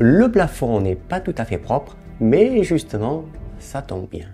Le plafond n'est pas tout à fait propre, mais justement, ça tombe bien.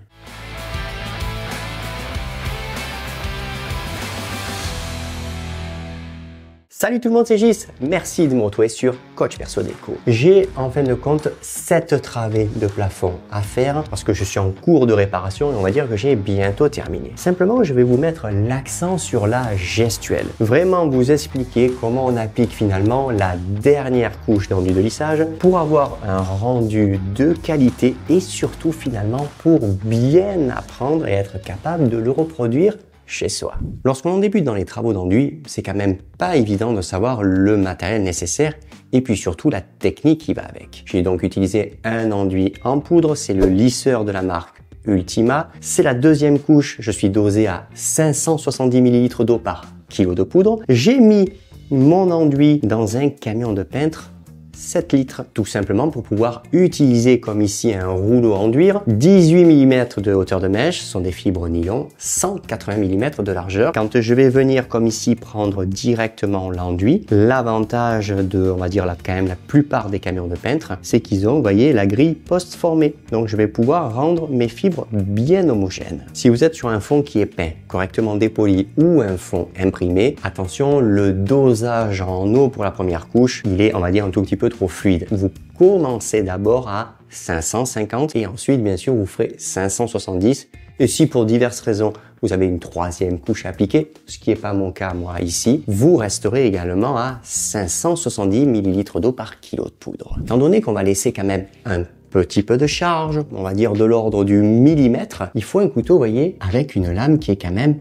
Salut tout le monde, c'est Gis. Merci de me retrouver sur Coach Perso Déco. J'ai en fin de compte 7 travées de plafond à faire parce que je suis en cours de réparation et on va dire que j'ai bientôt terminé. Simplement, je vais vous mettre l'accent sur la gestuelle. Vraiment vous expliquer comment on applique finalement la dernière couche d'enduit de lissage pour avoir un rendu de qualité et surtout finalement pour bien apprendre et être capable de le reproduire chez soi. Lorsqu'on débute dans les travaux d'enduit, c'est quand même pas évident de savoir le matériel nécessaire et puis surtout la technique qui va avec. J'ai donc utilisé un enduit en poudre, c'est le lisseur de la marque Ultima. C'est la deuxième couche, je suis dosé à 570 ml d'eau par kilo de poudre. J'ai mis mon enduit dans un camion de peintre 7 litres, tout simplement pour pouvoir utiliser comme ici un rouleau enduire, 18 mm de hauteur de mèche, ce sont des fibres nylon, 180 mm de largeur. Quand je vais venir comme ici prendre directement l'enduit, l'avantage de, on va dire quand même la plupart des camions de peintre, c'est qu'ils ont, vous voyez, la grille post-formée. Donc je vais pouvoir rendre mes fibres bien homogènes. Si vous êtes sur un fond qui est peint, correctement dépoli ou un fond imprimé, attention, le dosage en eau pour la première couche, il est, on va dire, un tout petit peu trop fluide. Vous commencez d'abord à 550 et ensuite, bien sûr, vous ferez 570. Et si pour diverses raisons, vous avez une troisième couche à appliquer, ce qui n'est pas mon cas moi ici, vous resterez également à 570 ml d'eau par kilo de poudre. Étant donné qu'on va laisser quand même un petit peu de charge, on va dire de l'ordre du millimètre, il faut un couteau, vous voyez, avec une lame qui est quand même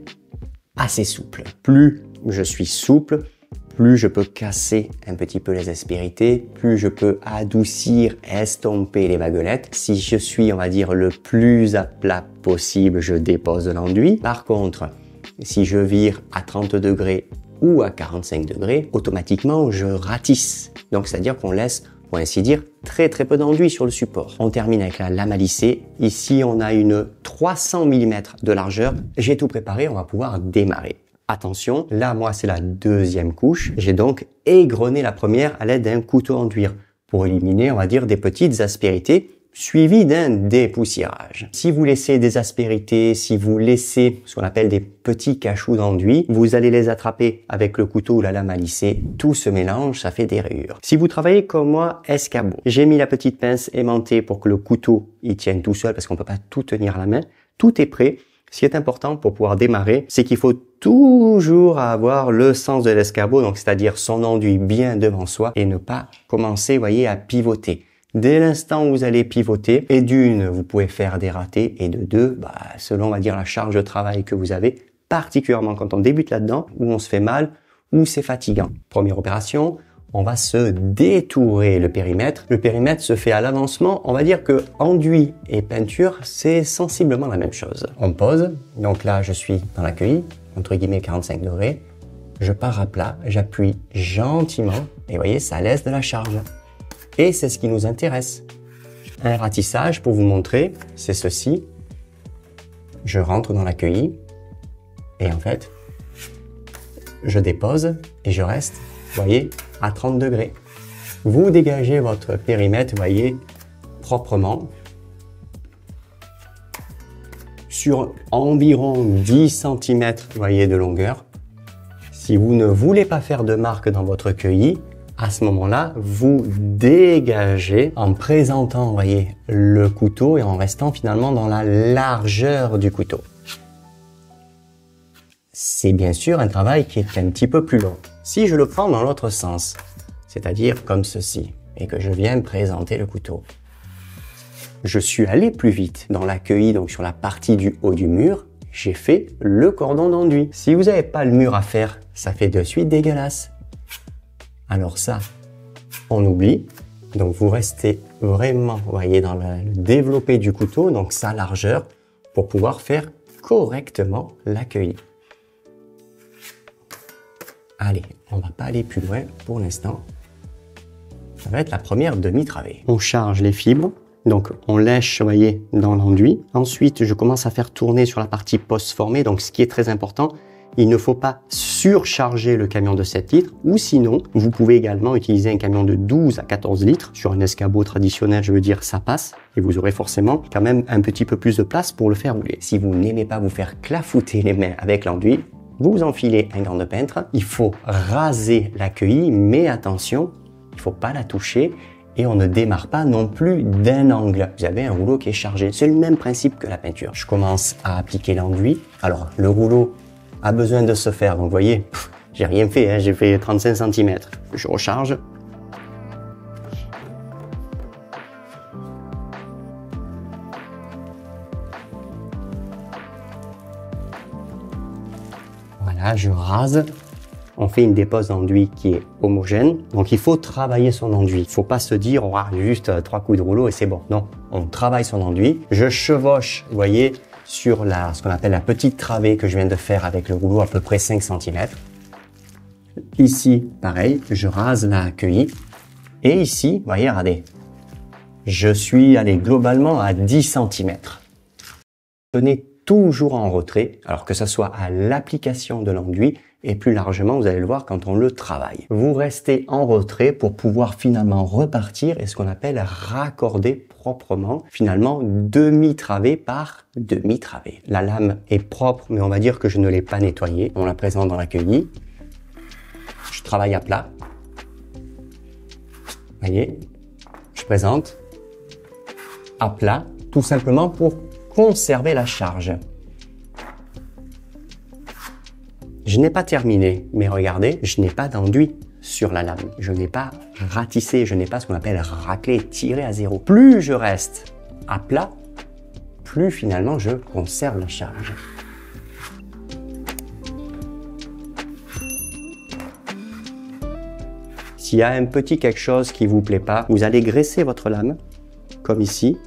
assez souple. Plus je suis souple, plus je peux casser un petit peu les aspérités, plus je peux adoucir, estomper les baguelettes. Si je suis, on va dire, le plus à plat possible, je dépose de l'enduit. Par contre, si je vire à 30 degrés ou à 45 degrés, automatiquement, je ratisse. Donc, c'est-à-dire qu'on laisse, pour ainsi dire, très peu d'enduit sur le support. On termine avec la lame à lisser. Ici, on a une 300 mm de largeur. J'ai tout préparé, on va pouvoir démarrer. Attention, là, moi, c'est la deuxième couche. J'ai donc égrené la première à l'aide d'un couteau enduire pour éliminer, on va dire, des petites aspérités suivies d'un dépoussiérage. Si vous laissez des aspérités, si vous laissez ce qu'on appelle des petits cachous d'enduit, vous allez les attraper avec le couteau ou la lame à lisser. Tout se mélange, ça fait des rayures. Si vous travaillez comme moi, escabeau, j'ai mis la petite pince aimantée pour que le couteau y tienne tout seul parce qu'on peut pas tout tenir à la main. Tout est prêt. Ce qui est important pour pouvoir démarrer, c'est qu'il faut toujours avoir le sens de l'escabeau, donc c'est-à-dire son enduit bien devant soi et ne pas commencer, voyez, à pivoter. Dès l'instant où vous allez pivoter, et d'une, vous pouvez faire des ratés, et de deux, selon, on va dire, la charge de travail que vous avez, particulièrement quand on débute là-dedans, où on se fait mal, où c'est fatigant. Première opération, on va se détourer le périmètre. Le périmètre se fait à l'avancement. On va dire que enduit et peinture, c'est sensiblement la même chose. On pose. Donc là, je suis dans l'accueil, entre guillemets 45 degrés. Je pars à plat, j'appuie gentiment et vous voyez, ça laisse de la charge. Et c'est ce qui nous intéresse. Un ratissage pour vous montrer, c'est ceci. Je rentre dans l'accueil et en fait, je dépose et je reste, vous voyez, à 30 degrés. Vous dégagez votre périmètre, vous voyez, proprement, sur environ 10 cm, vous voyez, de longueur. Si vous ne voulez pas faire de marque dans votre cueillis, à ce moment-là, vous dégagez en présentant, vous voyez, le couteau et en restant finalement dans la largeur du couteau. C'est bien sûr un travail qui est un petit peu plus long. Si je le prends dans l'autre sens, c'est-à-dire comme ceci, et que je viens présenter le couteau, je suis allé plus vite dans l'accueil, donc sur la partie du haut du mur, j'ai fait le cordon d'enduit. Si vous n'avez pas le mur à faire, ça fait de suite dégueulasse. Alors ça, on oublie. Donc vous restez vraiment, vous voyez, dans le développé du couteau, donc sa largeur, pour pouvoir faire correctement l'accueil. Allez, on va pas aller plus loin pour l'instant. Ça va être la première demi-travée. On charge les fibres, donc on lèche, vous voyez, dans l'enduit. Ensuite, je commence à faire tourner sur la partie post-formée. Donc ce qui est très important, Il ne faut pas surcharger le camion de 7 litres ou sinon, vous pouvez également utiliser un camion de 12 à 14 litres. Sur un escabeau traditionnel, je veux dire, ça passe et vous aurez forcément quand même un petit peu plus de place pour le faire rouler. Si vous n'aimez pas vous faire clafouter les mains avec l'enduit, vous enfilez un gant de peintre. Il faut raser la queue, mais attention, il ne faut pas la toucher. Et on ne démarre pas non plus d'un angle. Vous avez un rouleau qui est chargé. C'est le même principe que la peinture. Je commence à appliquer l'enduit. Alors, le rouleau a besoin de se faire. Donc, vous voyez, j'ai rien fait. Hein, j'ai fait 35 cm. Je recharge. Voilà, je rase. On fait une dépose d'enduit qui est homogène. Donc, il faut travailler son enduit. Il ne faut pas se dire, on a juste 3 coups de rouleau et c'est bon. Non, on travaille son enduit. Je chevauche, vous voyez, sur ce qu'on appelle la petite travée que je viens de faire avec le rouleau à peu près 5 cm. Ici, pareil, je rase la queue. Et ici, vous voyez, regardez, je suis allé globalement à 10 cm. Tenez toujours en retrait, alors que ce soit à l'application de l'enduit et plus largement, vous allez le voir quand on le travaille. Vous restez en retrait pour pouvoir finalement repartir et ce qu'on appelle raccorder proprement, finalement demi-travée par demi-travée. La lame est propre, mais on va dire que je ne l'ai pas nettoyée. On la présente dans la queue. Je travaille à plat. Vous voyez, je présente à plat, tout simplement pour conserver la charge. Je n'ai pas terminé, mais regardez, je n'ai pas d'enduit sur la lame. Je n'ai pas ratissé, je n'ai pas ce qu'on appelle raclé, tiré à zéro. Plus je reste à plat, plus finalement je conserve la charge. S'il y a un petit quelque chose qui vous plaît pas, vous allez graisser votre lame, comme ici.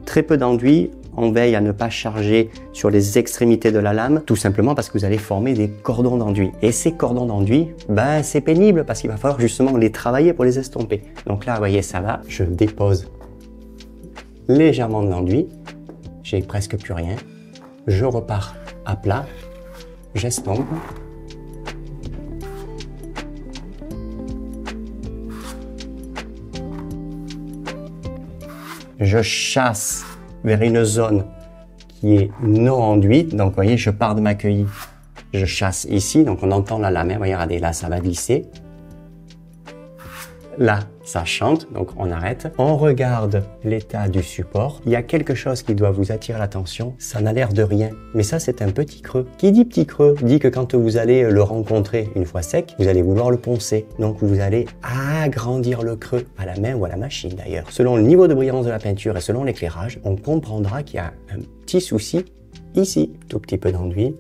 Très peu d'enduit. On veille à ne pas charger sur les extrémités de la lame, tout simplement parce que vous allez former des cordons d'enduit. Et ces cordons d'enduit, ben c'est pénible parce qu'il va falloir justement les travailler pour les estomper. Donc là, vous voyez, ça va. Je dépose légèrement de l'enduit. J'ai presque plus rien. Je repars à plat. J'estompe. Je chasse vers une zone qui est non enduite. Donc, vous voyez, je pars de ma queue, je chasse ici. Donc, on entend la lame. Vous voyez, regardez, là, ça va glisser. Là, ça chante. Donc, on arrête. On regarde l'état du support. Il y a quelque chose qui doit vous attirer l'attention. Ça n'a l'air de rien. Mais ça, c'est un petit creux. Qui dit petit creux dit que quand vous allez le rencontrer une fois sec, vous allez vouloir le poncer. Donc, vous allez agrandir le creux à la main ou à la machine d'ailleurs. Selon le niveau de brillance de la peinture et selon l'éclairage, on comprendra qu'il y a un petit souci ici. Tout petit peu d'enduit.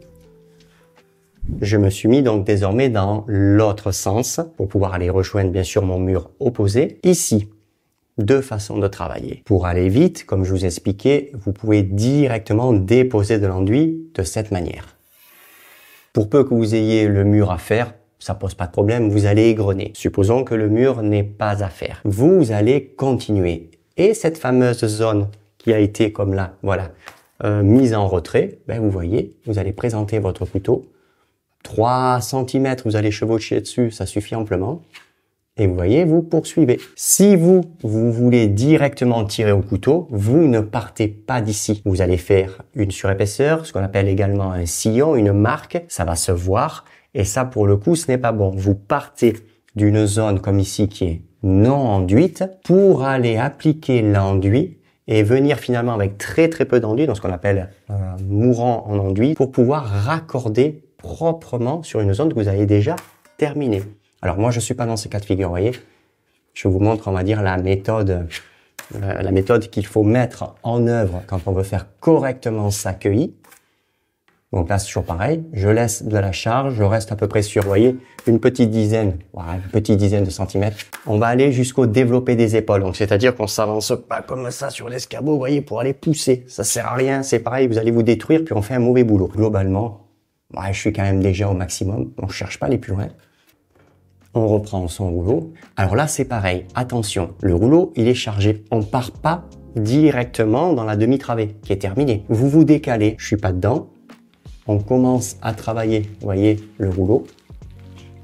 Je me suis mis donc désormais dans l'autre sens pour pouvoir aller rejoindre bien sûr mon mur opposé. Ici, deux façons de travailler. Pour aller vite, comme je vous expliquais, vous pouvez directement déposer de l'enduit de cette manière. Pour peu que vous ayez le mur à faire, ça pose pas de problème, vous allez égrener. Supposons que le mur n'est pas à faire. Vous allez continuer. Et cette fameuse zone qui a été comme là, voilà, mise en retrait, ben vous voyez, vous allez présenter votre couteau. 3 cm, vous allez chevaucher dessus, ça suffit amplement. Et vous voyez, vous poursuivez. Si vous voulez directement tirer au couteau, vous ne partez pas d'ici. Vous allez faire une surépaisseur, ce qu'on appelle également un sillon, une marque. Ça va se voir. Et ça, pour le coup, ce n'est pas bon. Vous partez d'une zone comme ici qui est non enduite pour aller appliquer l'enduit et venir finalement avec très peu d'enduit, donc ce qu'on appelle mourant en enduit, pour pouvoir raccorder proprement sur une zone que vous avez déjà terminée. Alors moi, je suis pas dans ce cas de figure, vous voyez. Je vous montre, on va dire, la méthode qu'il faut mettre en œuvre quand on veut faire correctement sa queue. Donc là, c'est toujours pareil. Je laisse de la charge, je reste à peu près sur, vous voyez, une petite dizaine de centimètres. On va aller jusqu'au développé des épaules. Donc, c'est-à-dire qu'on s'avance pas comme ça sur l'escabeau, vous voyez, pour aller pousser. Ça sert à rien, c'est pareil, vous allez vous détruire, puis on fait un mauvais boulot. Globalement, je suis quand même déjà au maximum. On cherche pas à aller plus loin. On reprend son rouleau. Alors là, c'est pareil. Attention, le rouleau, il est chargé. On part pas directement dans la demi-travée qui est terminée. Vous vous décalez. Je suis pas dedans. on commence à travailler, vous voyez, le rouleau.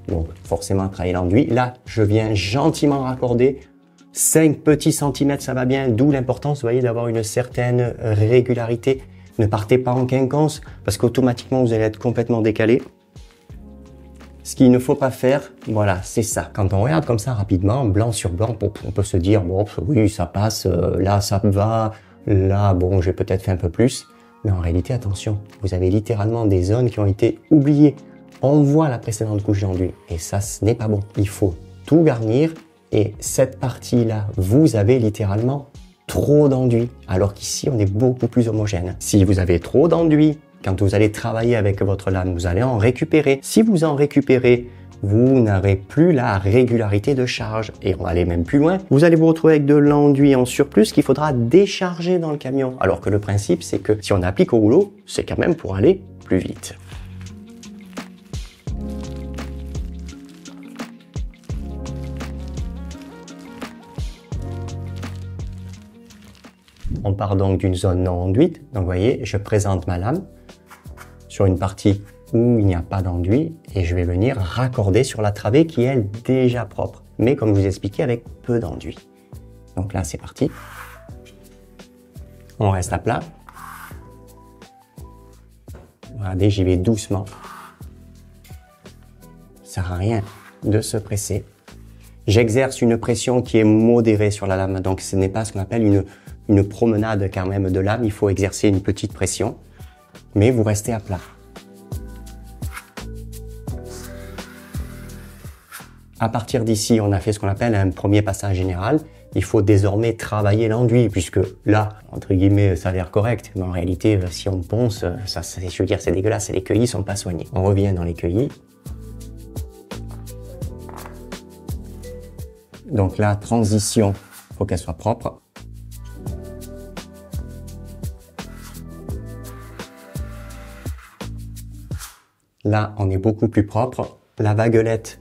Donc, forcément, travailler l'enduit. Là, je viens gentiment raccorder. 5 petits centimètres, ça va bien. D'où l'importance, vous voyez, d'avoir une certaine régularité. Ne partez pas en quinconce parce qu'automatiquement, vous allez être complètement décalé. Ce qu'il ne faut pas faire, voilà, c'est ça. Quand on regarde comme ça rapidement, blanc sur blanc, on peut se dire, bon, oui, ça passe, là, ça va, là, bon, j'ai peut-être fait un peu plus. Mais en réalité, attention, vous avez littéralement des zones qui ont été oubliées. On voit la précédente couche d'enduit et ça, ce n'est pas bon. Il faut tout garnir et cette partie-là, vous avez littéralement trop d'enduit, alors qu'ici, on est beaucoup plus homogène. Si vous avez trop d'enduit, quand vous allez travailler avec votre lame, vous allez en récupérer. Si vous en récupérez, vous n'aurez plus la régularité de charge. Et on va aller même plus loin. Vous allez vous retrouver avec de l'enduit en surplus qu'il faudra décharger dans le camion. Alors que le principe, c'est que si on applique au rouleau, c'est quand même pour aller plus vite. On part donc d'une zone non enduite. Donc, vous voyez, je présente ma lame sur une partie où il n'y a pas d'enduit et je vais venir raccorder sur la travée qui est, elle, déjà propre. Mais comme je vous expliquais, avec peu d'enduit. Donc là, c'est parti. On reste à plat. Regardez, j'y vais doucement. Ça sert à rien de se presser. J'exerce une pression qui est modérée sur la lame. Donc, ce n'est pas ce qu'on appelle une promenade quand même de lame. Il faut exercer une petite pression. Mais vous restez à plat. À partir d'ici, on a fait ce qu'on appelle un premier passage général. Il faut désormais travailler l'enduit, puisque là, entre guillemets, ça a l'air correct. Mais en réalité, si on ponce, je veux dire, c'est dégueulasse. Les cueillis sont pas soignés. On revient dans les cueillis. Donc la transition, faut qu'elle soit propre. Là, on est beaucoup plus propre. La vaguelette,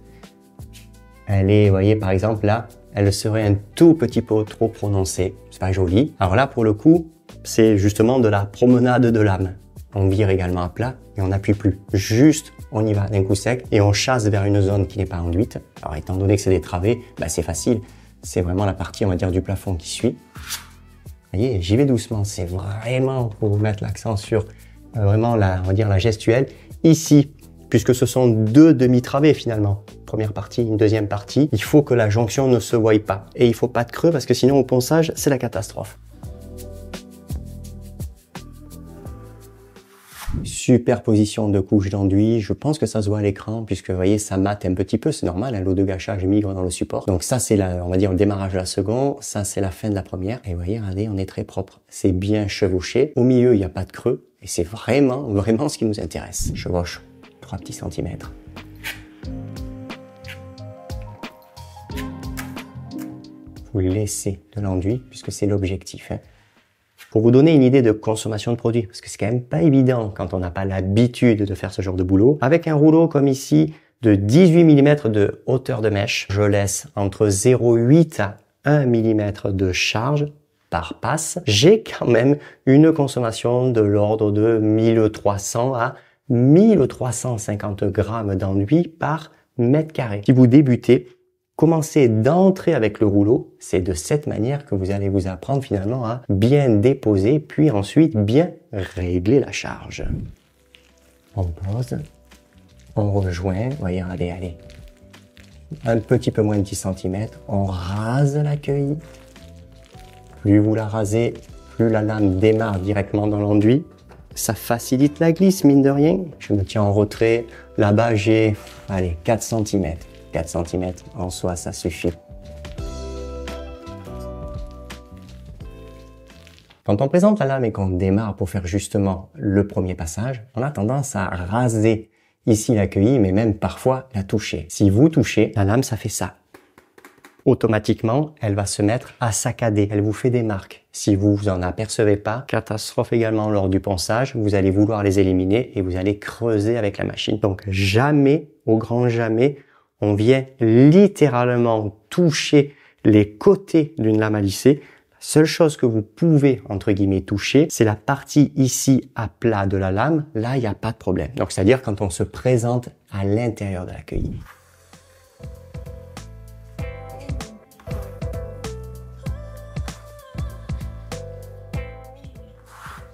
elle est, vous voyez, par exemple, là, elle serait un tout petit peu trop prononcée. C'est pas joli. Alors là, pour le coup, c'est justement de la promenade de lame. On vire également à plat et on n'appuie plus. Juste, on y va d'un coup sec et on chasse vers une zone qui n'est pas enduite. Alors, étant donné que c'est des travées, bah, c'est facile. C'est vraiment la partie, on va dire, du plafond qui suit. Vous voyez, j'y vais doucement. C'est vraiment pour vous mettre l'accent sur vraiment on va dire, la gestuelle. Ici, puisque ce sont deux demi-travées finalement, première partie, une deuxième partie, il faut que la jonction ne se voie pas. Et il faut pas de creux parce que sinon au ponçage, c'est la catastrophe. Superposition de couches d'enduit, je pense que ça se voit à l'écran puisque vous voyez ça mate un petit peu, c'est normal, hein, l'eau de gâchage migre dans le support. Donc ça c'est on va dire le démarrage de la seconde, ça c'est la fin de la première. Et vous voyez, regardez, on est très propre, c'est bien chevauché. Au milieu il n'y a pas de creux et c'est vraiment ce qui nous intéresse. Chevauche 3 petits centimètres. Vous laissez de l'enduit puisque c'est l'objectif. Hein. Pour vous donner une idée de consommation de produit, parce que c'est quand même pas évident quand on n'a pas l'habitude de faire ce genre de boulot. Avec un rouleau comme ici de 18 mm de hauteur de mèche, je laisse entre 0,8 à 1 mm de charge par passe. J'ai quand même une consommation de l'ordre de 1300 à 1350 grammes d'enduit par mètre carré. Si vous débutez, commencez d'entrer avec le rouleau. C'est de cette manière que vous allez vous apprendre finalement à bien déposer, puis ensuite bien régler la charge. On pose, on rejoint, vous voyez, allez, un petit peu moins de 10 cm, on rase la queue. Plus vous la rasez, plus la lame démarre directement dans l'enduit. Ça facilite la glisse, mine de rien. Je me tiens en retrait. Là-bas, j'ai, allez, 4 cm. 4 cm en soi, ça suffit. Quand on présente la lame et qu'on démarre pour faire justement le premier passage, on a tendance à raser ici la queue, mais même parfois la toucher. Si vous touchez, la lame, ça fait ça. Automatiquement, elle va se mettre à saccader. Elle vous fait des marques. Si vous vous en apercevez pas, catastrophe également lors du ponçage, vous allez vouloir les éliminer et vous allez creuser avec la machine. Donc jamais, au grand jamais, on vient littéralement toucher les côtés d'une lame à lisser. Seule chose que vous pouvez, entre guillemets, toucher, c'est la partie ici à plat de la lame. Là, il n'y a pas de problème. Donc, c'est-à-dire quand on se présente à l'intérieur de la cueillie.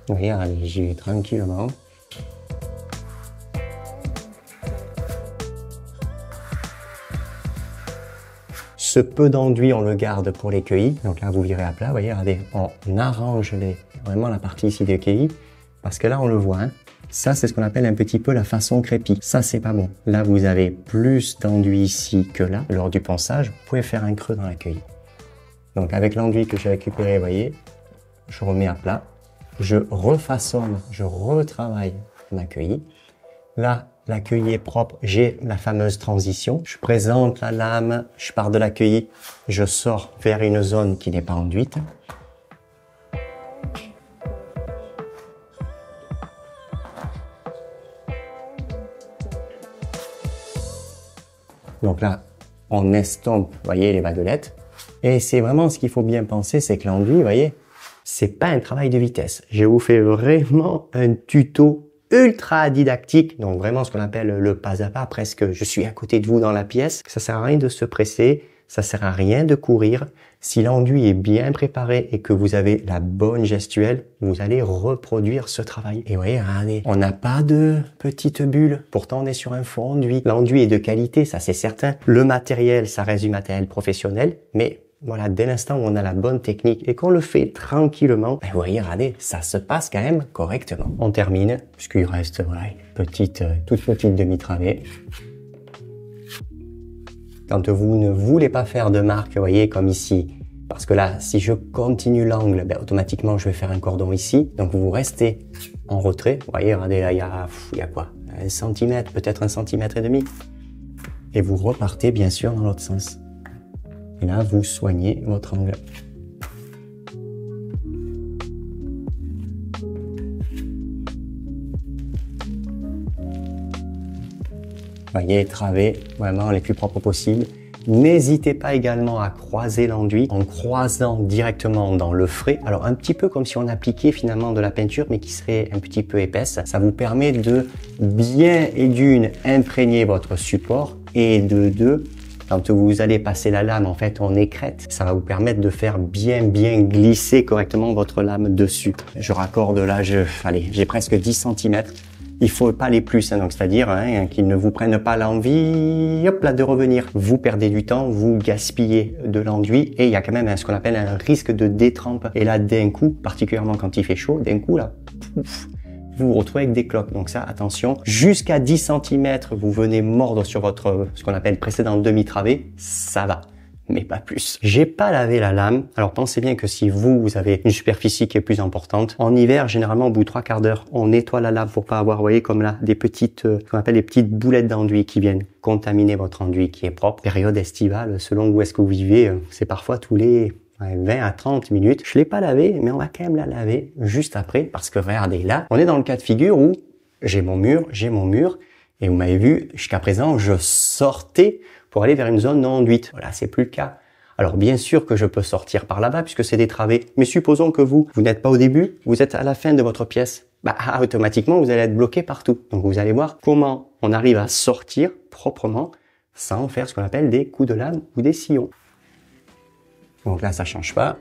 Regarde, j'y vais tranquillement. Ce peu d'enduit, on le garde pour les cueillis. Donc là, vous virez à plat. Vous voyez, regardez, on arrange vraiment la partie ici des cueillis. Parce que là, on le voit. Hein. Ça, c'est ce qu'on appelle un petit peu la façon crépi. Ça, c'est pas bon. Là, vous avez plus d'enduit ici que là. Lors du ponçage, vous pouvez faire un creux dans la cueillie. Donc avec l'enduit que j'ai récupéré, vous voyez, je remets à plat. Je refaçonne, je retravaille ma cueillie. Là, la cueillie est propre, j'ai la fameuse transition. Je présente la lame, je pars de la cueillie, je sors vers une zone qui n'est pas enduite. Donc là, on estompe, vous voyez, les vaguelettes. Et c'est vraiment ce qu'il faut bien penser, c'est que l'enduit, vous voyez, c'est pas un travail de vitesse. Je vous fais vraiment un tuto ultra didactique, donc vraiment ce qu'on appelle le pas à pas, presque je suis à côté de vous dans la pièce. Ça sert à rien de se presser, ça sert à rien de courir. Si l'enduit est bien préparé et que vous avez la bonne gestuelle, vous allez reproduire ce travail. Et vous voyez, regardez, on n'a pas de petites bulles, pourtant on est sur un fond enduit. L'enduit est de qualité, ça c'est certain. Le matériel, ça reste du matériel professionnel, mais voilà, dès l'instant où on a la bonne technique et qu'on le fait tranquillement, vous voyez, regardez, ça se passe quand même correctement. On termine, puisqu'il reste voilà, une petite, toute petite demi-travée. Quand vous ne voulez pas faire de marque, vous voyez, comme ici, parce que là, si je continue l'angle, automatiquement, je vais faire un cordon ici. Donc, vous restez en retrait. Vous voyez, regardez, là, il y a quoi? 1 centimètre, peut-être 1,5 centimètre. Et vous repartez, bien sûr, dans l'autre sens. Et là, vous soignez votre angle. Voyez, travées, vraiment les plus propres possibles. N'hésitez pas également à croiser l'enduit en croisant directement dans le frais. Alors un petit peu comme si on appliquait finalement de la peinture mais qui serait un petit peu épaisse. Ça vous permet de bien et d'une imprégner votre support et de deux, quand vous allez passer la lame en fait en écrette, ça va vous permettre de faire bien glisser correctement votre lame dessus. Je raccorde là, j'ai presque 10 cm. Il faut pas les plus, hein, donc c'est-à-dire qu'ils ne vous prennent pas l'envie, hop là, de revenir. Vous perdez du temps, vous gaspillez de l'enduit et il y a quand même ce qu'on appelle un risque de détrempe. Et là, d'un coup, particulièrement quand il fait chaud, d'un coup là, pouf, vous vous retrouvez avec des cloques. Donc ça, attention, jusqu'à 10 cm, vous venez mordre sur votre, ce qu'on appelle précédent demi-travée, ça va. Mais pas plus. J'ai pas lavé la lame. Alors pensez bien que si vous avez une superficie qui est plus importante, en hiver, généralement au bout de 3 quarts d'heure, on nettoie la lame pour pas avoir, vous voyez, comme là, des petites, ce qu'on appelle des petites boulettes d'enduit qui viennent contaminer votre enduit qui est propre. Période estivale, selon où est-ce que vous vivez, c'est parfois tous les 20 à 30 minutes. Je l'ai pas lavé, mais on va quand même la laver juste après parce que regardez là, on est dans le cas de figure où j'ai mon mur, et vous m'avez vu, jusqu'à présent, je sortais pour aller vers une zone non enduite. Voilà, c'est plus le cas. Alors bien sûr que je peux sortir par là-bas puisque c'est des travées, mais supposons que vous n'êtes pas au début, vous êtes à la fin de votre pièce. Automatiquement, vous allez être bloqué partout. Donc vous allez voir comment on arrive à sortir proprement sans faire ce qu'on appelle des coups de lame ou des sillons. Donc là, ça change pas.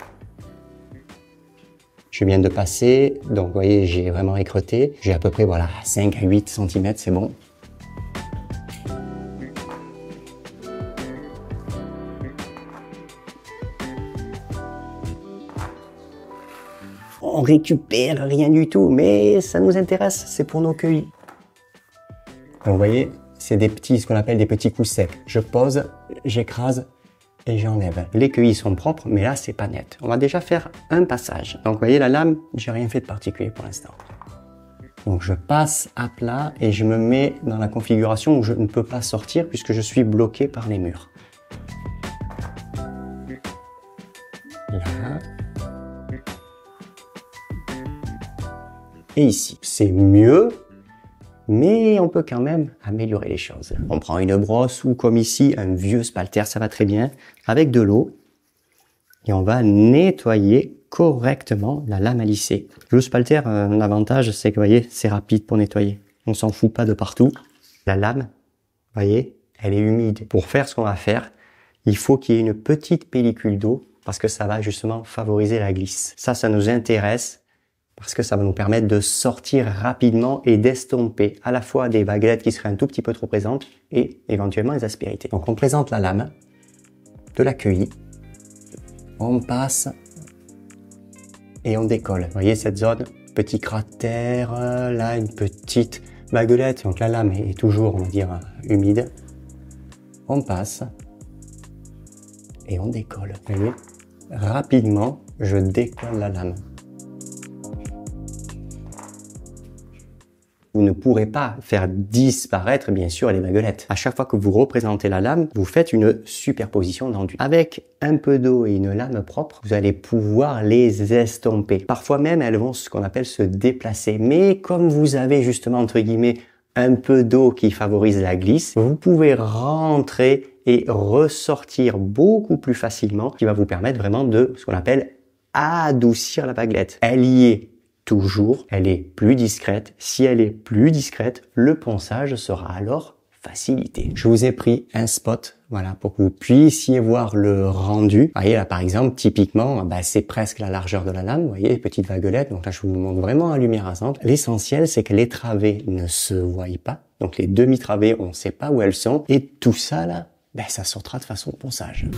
Je viens de passer, donc vous voyez, j'ai vraiment écreuté. J'ai à peu près, voilà, 5 à 8 cm, c'est bon. On récupère rien du tout, mais ça nous intéresse, c'est pour nos cueillis. Donc vous voyez, c'est des petits, ce qu'on appelle des petits coups secs. Je pose, j'écrase et j'enlève. Les cueillis sont propres, mais là c'est pas net. On va déjà faire un passage. Donc vous voyez la lame, j'ai rien fait de particulier pour l'instant. Donc je passe à plat et je me mets dans la configuration où je ne peux pas sortir puisque je suis bloqué par les murs. Là. Et ici, c'est mieux, mais on peut quand même améliorer les choses. On prend une brosse ou comme ici, un vieux spalter, ça va très bien, avec de l'eau. et on va nettoyer correctement la lame à lisser. Le spalter, l'avantage, c'est que, vous voyez, c'est rapide pour nettoyer. On s'en fout pas de partout. La lame, vous voyez, elle est humide. Pour faire ce qu'on va faire, il faut qu'il y ait une petite pellicule d'eau parce que ça va justement favoriser la glisse. Ça nous intéresse parce que ça va nous permettre de sortir rapidement et d'estomper à la fois des vaguelettes qui seraient un tout petit peu trop présentes et éventuellement les aspérités. Donc on présente la lame, de l'accueilli, on passe et on décolle. Vous voyez cette zone, petit cratère, là une petite vaguelette, donc la lame est toujours, on va dire, humide. On passe et on décolle. Vous voyez, rapidement, je décolle la lame. Vous ne pourrez pas faire disparaître, bien sûr, les vaguelettes. À chaque fois que vous représentez la lame, vous faites une superposition d'enduit. Avec un peu d'eau et une lame propre, vous allez pouvoir les estomper. Parfois même, elles vont ce qu'on appelle se déplacer. Mais comme vous avez justement, entre guillemets, un peu d'eau qui favorise la glisse, vous pouvez rentrer et ressortir beaucoup plus facilement, qui va vous permettre vraiment de ce qu'on appelle adoucir la vaguelette. Elle y est toujours, elle est plus discrète. Si elle est plus discrète, le ponçage sera alors facilité. Je vous ai pris un spot, voilà, pour que vous puissiez voir le rendu. Vous voyez là, par exemple, typiquement, c'est presque la largeur de la lame. Vous voyez, les petites vaguelettes. Donc là, je vous montre vraiment en lumière rasante. L'essentiel, c'est que les travées ne se voient pas. Donc les demi-travées, on ne sait pas où elles sont. Et tout ça, là, ça sortira de façon ponçage.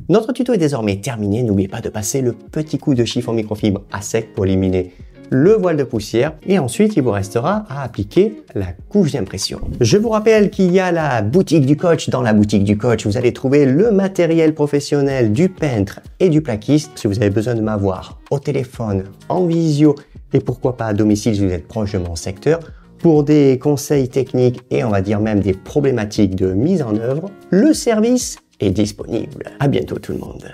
Notre tuto est désormais terminé. N'oubliez pas de passer le petit coup de chiffon microfibre à sec pour éliminer le voile de poussière et ensuite il vous restera à appliquer la couche d'impression. Je vous rappelle qu'il y a la boutique du coach. Dans la boutique du coach, vous allez trouver le matériel professionnel du peintre et du plaquiste. Si vous avez besoin de m'avoir au téléphone, en visio et pourquoi pas à domicile si vous êtes proche de mon secteur, pour des conseils techniques et on va dire même des problématiques de mise en œuvre, le service est disponible. À bientôt tout le monde.